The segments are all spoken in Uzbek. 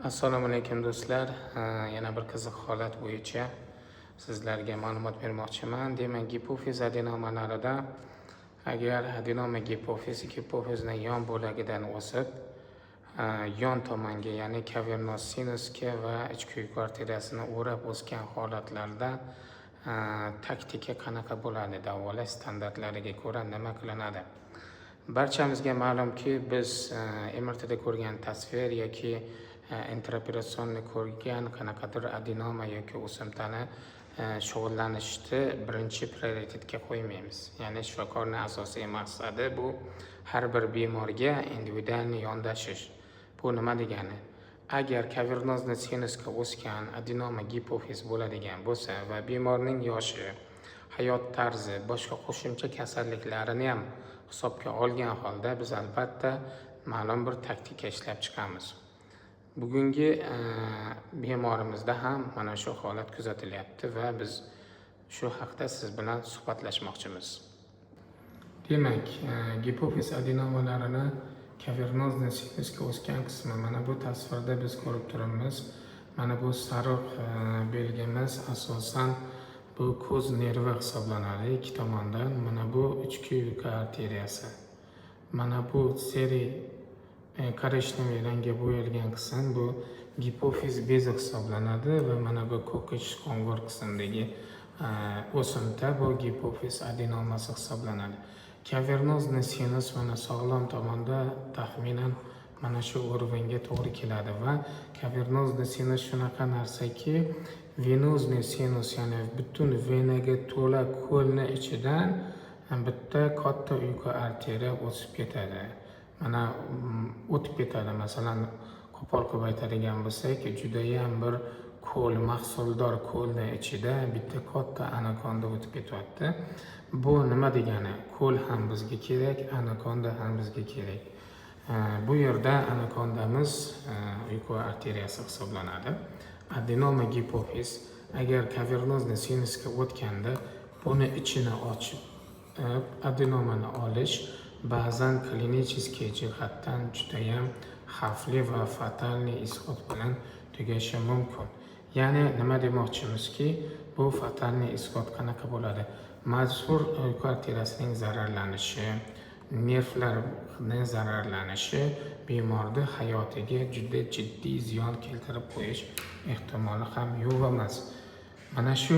Assalomu alaykum do'stlar. Yana bir qiziq holat bo'yicha sizlarga ma'lumot bermoqchiman. Demak, gipofiz adenomalarida agar adenoma gipofizni yon bo'lagidan o'sib, yon tomonga, ya'ni kavernos sinusga va ichki uyqu arteriyasini o'rab o'sgan holatlarda taktika qanaqa bo'ladi? Davolash standartlariga ko'ra nima qilinadi? Barchamizga ma'lumki, biz MRTda ko'rgan tasvir yoki intraoperatsionni ko'rgan qanaqadir adenoma yoki o'simtani shug'ullanishni birinchi prioritetga qo'ymaymiz. Ya'ni shifokorning asosiy maqsadi bu har bir bemorga individual yondashish. Bu nima degani? Agar kavernozni sinusga o'sgan adenoma gipofiz bo'ladigan bo'lsa va bemorning yoshi, hayot tarzi, boshqa qo'shimcha kasalliklarini ham hisobga olgan holda biz albatta ma'lum bir taktika ishlab chiqamiz. Bugungi bemorimizda ham mana shu holat kuzatilyapti va biz shu haqda siz bilan suhbatlashmoqchimiz. Demak, gipofiz adenomalarini kavernozni sinusga o'sgan qismi mana bu tasvirda biz ko'rib turibmiz. Mana bu sariq belgimiz asosan bu ko'z nervi hisoblanadi ikki tomondan. Mana bu ichki uyqu arteriyasi. Mana bu koreshneviy rangga bo'yalgan qism bu gipofiz bezi hisoblanadi va mana bu ko'kich qo'ng'ir qismdagi o'simta bu gipofiz adenomasi hisoblanadi. Kavernozni sinus mana sog'lom tomonda taxminan mana shu o'rvinga to'g'ri keladi va kavernozni sinus shunaqa narsaki, venozni sinus, ya'ni butun venaga to'la ko'lni ichidan bitta katta uyqu arteriya o'sib ketadi. Mana o'tib ketadi. Masalan, qo'pol qilib aytadigan bo'lsak, judayam bir ko'l, mahsuldor ko'lni ichida bitta katta anakonda o'tib ketyapti. Bu nima degani? Ko'l ham bizga kerak, anakonda ham bizga kerak. Bu yerda anakondamiz uyqu arteriyasi hisoblanadi. Adenoma gipofiz agar kavernozni sinusga o'tganda buni ichini ochib adenomani olish ba'zan klinicheskiy jihatdan judayam xavfli va fatalniy ishlot bilan tugashi mumkin. Ya'ni nima demoqchimizki, bu fatalniy ishlot qanaqa bo'ladi? Mazkur uyqu arteriyasining zararlanishi, nervlarning zararlanishi bemorning hayotiga juda jiddiy ziyon keltirib qo'yish ehtimoli ham yo'q emas. Mana shu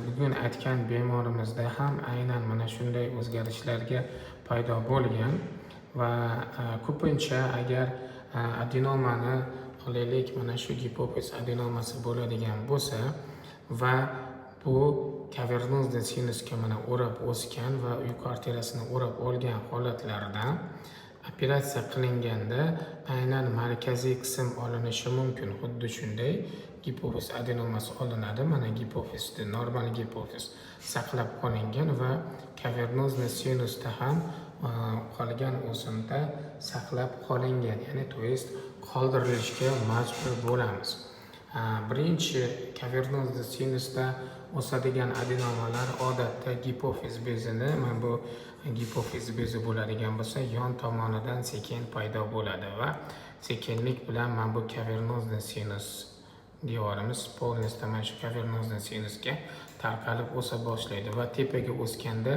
bugun aytgan bemorimizda ham aynan mana shunday o'zgarishlarga paydo bo'lgan va ko'pincha agar adenomani olaylik, mana shu gipofiz adenomasi bo'ladigan bo'lsa va bu kavernozni sinusga mana o'rab o'sgan va uyqu arteriyasini o'rab olgan holatlarda operatsiya qilinganda aynan markaziy qism olinishi mumkin. Xuddi shunday gipofiz adenomasi olinadi. Mana gipofizda normal gipofiz saqlab qolingan va kavernozni sinusda ham qolgan o'simta saqlab qolingan, ya'ni qoldirilishga majbur bo'lamiz. Birinchi kavernozni sinusda o'sadigan adenomalar odatda gipofiz bezini, mana bu gipofiz bezi bo'ladigan bo'lsa, yon tomonidan sekin paydo bo'ladi va sekinlik bilan mana bu kavernozni sinus devorimiz polностью mana shu kavernozni sinusga tarqalib o'sa boshlaydi va tepaga o'sganda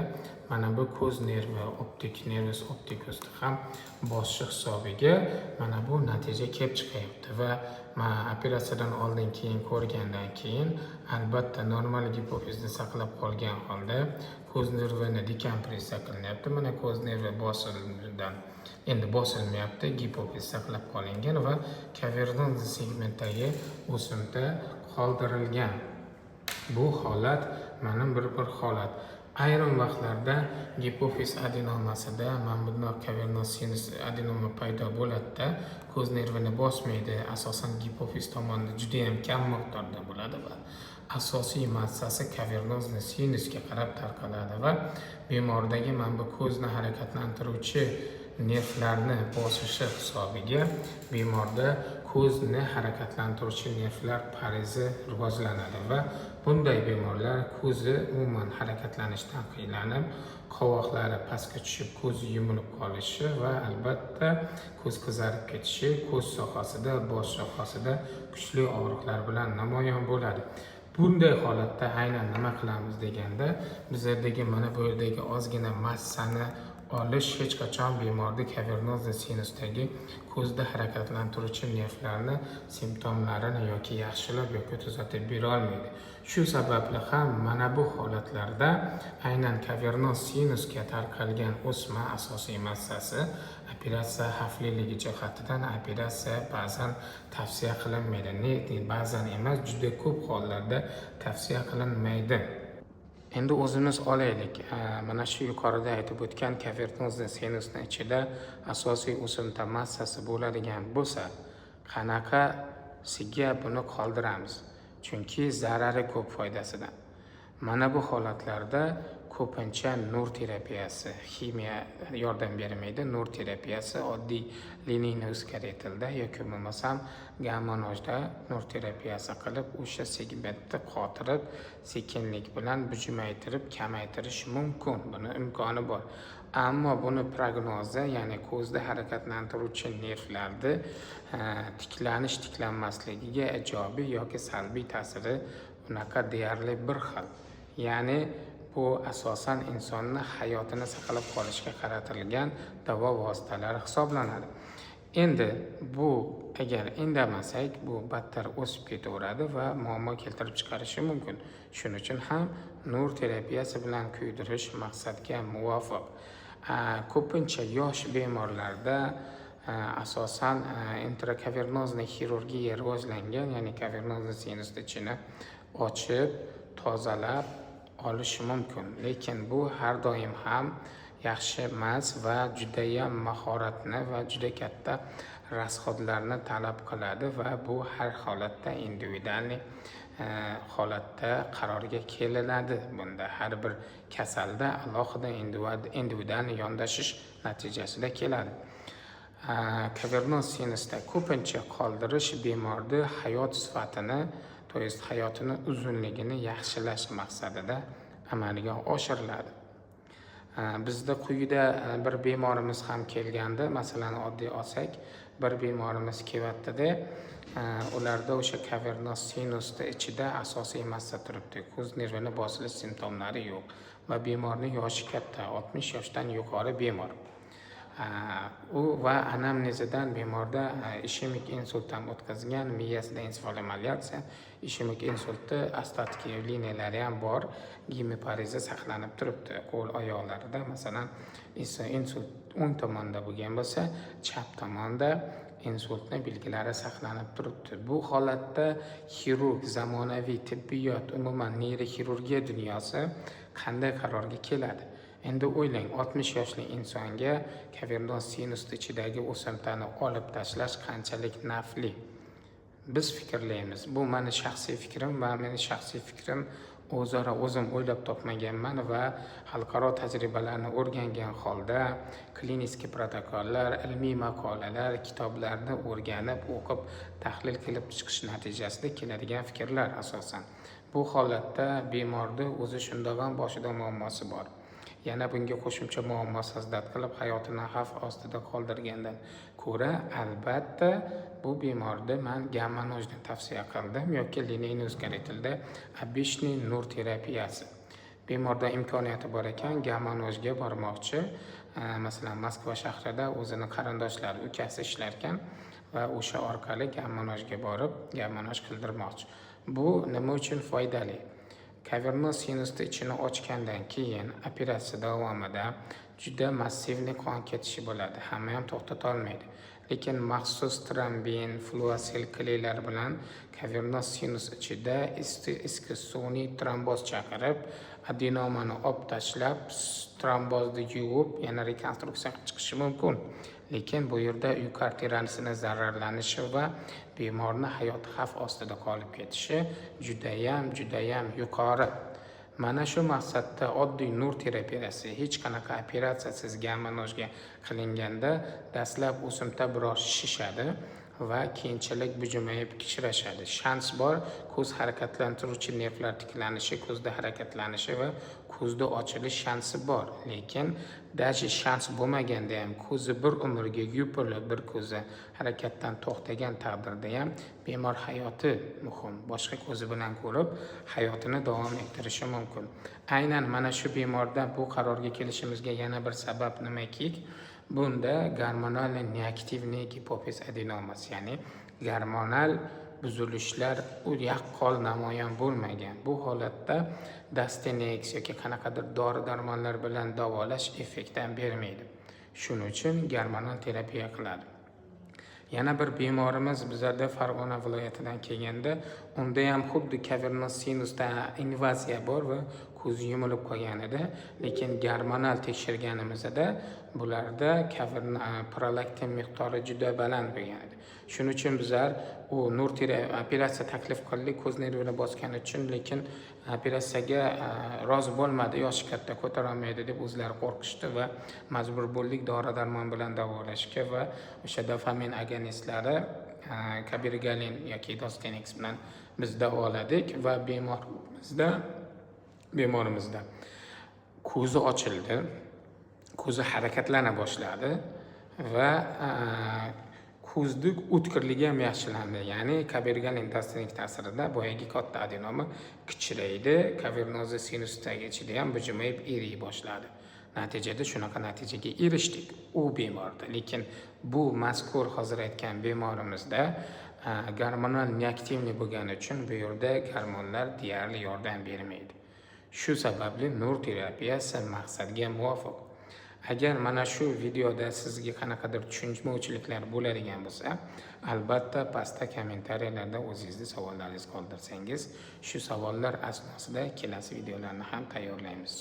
mana bu ko'z nervi, optik nervus opticusni ham bosishi hisobiga mana bu natija kelib chiqyapti va operatsiyadan oldin keyin ko'rgandan keyin albatta normal gipofizni saqlab qolgan holda ko'z nervini dekompressiya qilinyapti. Mana ko'z nervi bosildan endi bosilmayapti, gipofiz saqlab qolingan va kavernoz segmentdagi o'simta qoldirilgan. Bu holat mana bir holat. Ayrim vaqtlarda gipofiz adenomasida mana bunday kavernoz sinus adenoma paydo bo'ladi-da, ko'z nervini bosmaydi. Asosan gipofiz tomonidan juda ham kam miqdorda bo'ladi va asosiy massasi kavernozni sinusga qarab tarqaladi va bemordagi mana bu ko'zni harakatlantiruvchi nervlarni bosishi hisobiga bemorda ko'zni harakatlantiruvchi nervlar parizi rivojlanadi va bunday bemorlar ko'zi umuman harakatlanishdan qiynalib, qovoqlari pastga tushib, ko'zi yumilib qolishi va albatta ko'z qizarib ketishi, ko'z sohasida, bosh sohasida kuchli og'riqlar bilan namoyon bo'ladi. Bunday holatda aynan nima qilamiz deganda, bizlardagi mana bu yerdagi ozgina massani olish hech qachon bemorda kavernozli sinusdagi ko'zda harakatlantiruvchi nervlarni simptomlarini yoki yaxshilab yoki tuzatib bera olmaydi. Shu sababli ham mana bu holatlarda aynan kavernoz sinusga tarqalgan o'sma asosiy massasi operatsiya xavfliligi jihatidan operatsiya ba'zan tavsiya qilinmaydi. Ba'zan emas, juda ko'p hollarda tavsiya qilinmaydi. Endi o'zimiz olaylik. Mana shu yuqorida aytib o'tgan kavernozli sinusning ichida asosiy o'simta massasi bo'ladigan bo'lsa, qanaqasiga buni qoldiramiz? Chunki zarari ko'p foydasidan. Mana bu holatlarda ko'pincha nur terapiyasi, ximiya yordam bermaydi. Nur terapiyasi oddiy liniyni o'zgartirishda yoki bo'lmasam gamma-nojda nur terapiyasi qilib, o'sha segmentni qotirib, sekinlik bilan bujimaytirib, kamaytirish mumkin. Buni imkoni bor. Ammo buni prognozi, ya'ni ko'zda harakatlantiruvchi nervlarni tiklanmasligiga ijobiy yoki salbiy ta'siri unaqa deyarli bir xil. Ya'ni bu asosan insonni hayotini saqlab qolishga qaratilgan davo vositalari hisoblanadi. Endi bu agar indamasak, bu battar o'sib ketaveradi va muammo keltirib chiqarishi mumkin. Shuning uchun ham nur terapiyasi bilan kuydirish maqsadga muvofiq. Ko'pincha yosh bemorlarda asosan intrakavernozli xirurgiya rivojlangan, ya'ni kavernozli sinusni ichini ochib, tozalab olishi mumkin. Lekin bu har doim ham yaxshi emas va judayam mahoratni va juda katta rasxodlarni talab qiladi va bu har holatda individual holatda qarorga kelinadi. Bunda har bir kasalda alohida individual yondashish natijasida keladi. Kavernoz sinusda ko'pincha qoldirish bemorning hayot sifatini, hayotini uzunligini yaxshilash maqsadida amalga oshiriladi. Bizda quyida bir bemorimiz ham kelgandi. Masalan, oddiy olsak, bir bemorimiz kelyapti-da, ularda o'sha kavernoz sinusda ichida asosiy massa turibdi. Ko'z nervini bosilish simptomlari yo'q va bemorning yoshi katta, 60 yoshdan yuqori bemor. U va anamnezidan bemorda ishemik insult ham o'tkazgan, miyasida ensefalomalyatsiya, ishemik insultni astatik liniyalari ham bor, gemipariza saqlanib turibdi. Qo'l oyoqlarida masalan insult o'ng tomonda bo'lgan bo'lsa, chap tomonda insultning belgilari saqlanib turibdi. Bu holatda xirurg, zamonaviy tibbiyot, umuman neyroxirurgiya dunyosi qanday qarorga keladi? Endi o'ylang, 60 yoshli insonga kavernoz sinusni ichidagi o'simtani olib tashlash qanchalik nafli? Biz fikrlaymiz. Bu meni shaxsiy fikrim va meni shaxsiy fikrim o'zaro o'zim o'ylab topmaganman va xalqaro tajribalarni o'rgangan holda klinik protokollar, ilmiy maqolalar, kitoblarni o'rganib, o'qib, tahlil qilib chiqish natijasida keladigan fikrlar asosan. Bu holatda bemorning o'zi shundoq ham boshida muammosi bor. Yana bunga qo'shimcha muammo sizdat qilib hayotini xavf ostida qoldirgandan ko'ra, albatta bu bemorda men gamma-nojni tavsiya qildim yoki liniyni o'zgartirishda obishniy nur terapiyasi. Bemorda imkoniyati bor ekan, gamma-nojga bormoqchi. Masalan, Moskva shahrida o'zini qarindoshlari, ukasi ishlar ekan va o'sha orqali gamma-nojga borib, gamma-noj qildirmoqchi. Bu nima uchun foydali? Kavernoz sinusni ichini ochgandan keyin operatsiya davomida juda massivli qon ketishi bo'ladi. Hamma ham to'xtata olmaydi. Lekin maxsus trombin, fluosil kleylar bilan kavernoz sinus ichida iskosoniy tromboz chaqirib, adenomani olib tashlab, trombozni yuvib, yana rekonstruksiya qilib chiqishi mumkin. Lekin bu yerda uyqu arteriyasining zararlanishi va bemorning hayoti xavf ostida qolib ketishi judayam yuqori. Mana shu maqsadda oddiy nur terapiyasi hech qanaqa operatsiyasiz gamma-nojga qilinganda dastlab o'simta biroz shishadi va keyinchalik bujimayib kichrashadi. Shans bor, ko'z harakatlantiruvchi nervlar tiklanishi, ko'zda harakatlanishi va ko'zda ochilish shansi bor. Lekin daji shans bo'lmaganda ham ko'zi bir umrga yupilib, bir ko'zi harakatdan to'xtagan taqdirda ham bemor hayoti muhim. Boshqa ko'zi bilan ko'rib, hayotini davom ettirishi mumkin. Aynan mana shu bemorda bu qarorga kelishimizga yana bir sabab nimaki? Bunda gormonal neaktivniy gipofiz adenomasi, ya'ni gormonal buzilishlar u yaqqol namoyon bo'lmagan. Bu holatda Dastenex yoki qanaqadir dori-darmonlar bilan davolash effektdan bermaydi. Shuning uchun gormonal terapiya qiladi. Yana bir bemorimiz bizlarda Farg'ona viloyatidan kelganda, unda ham xuddi kavernous sinusda invaziya bor va ko'zi yumilib qolgan edi. Lekin gormonal tekshirganimizda bularda prolaktin miqdori juda baland bo'lgan edi. Shuning uchun bizlar u nur terapiya operatsiya taklif qildik ko'z nervini bosgani uchun, lekin operatsiyaga rozi bo'lmadi, yoshi katta, ko'tara olmaydi deb o'zlari qo'rqishdi va majbur bo'ldik dori-darmon bilan davolashga va o'sha dopamin agonistlari kabirgalin yoki Dostenex bilan biz davoladik va bemorimizda ko'zi ochildi, ko'zi harakatlana boshladi va ko'zning o'tkirligi ham yaxshilandi. Ya'ni kabirgalin Dostenex ta'sirida boyagi katta adenoma kichraydi, kavernozli sinusdagi ichida ham bujimayib eriy boshladi. Natijada shunaqa natijaga erishdik u bemorda. Lekin bu mazkur hozir aytgan bemorimizda gormonal neaktivniy bo'lgani uchun bu yerda gormonlar deyarli yordam bermaydi. Shu sababli nur terapiyasi maqsadga muvofiq. Agar mana shu videoda sizga qanaqadir tushunmovchiliklar bo'ladigan bo'lsa, albatta pastda kommentariyalarda o'zingizning savollaringizni qoldirsangiz, shu savollar asnosida kelasi videolarni ham tayyorlaymiz.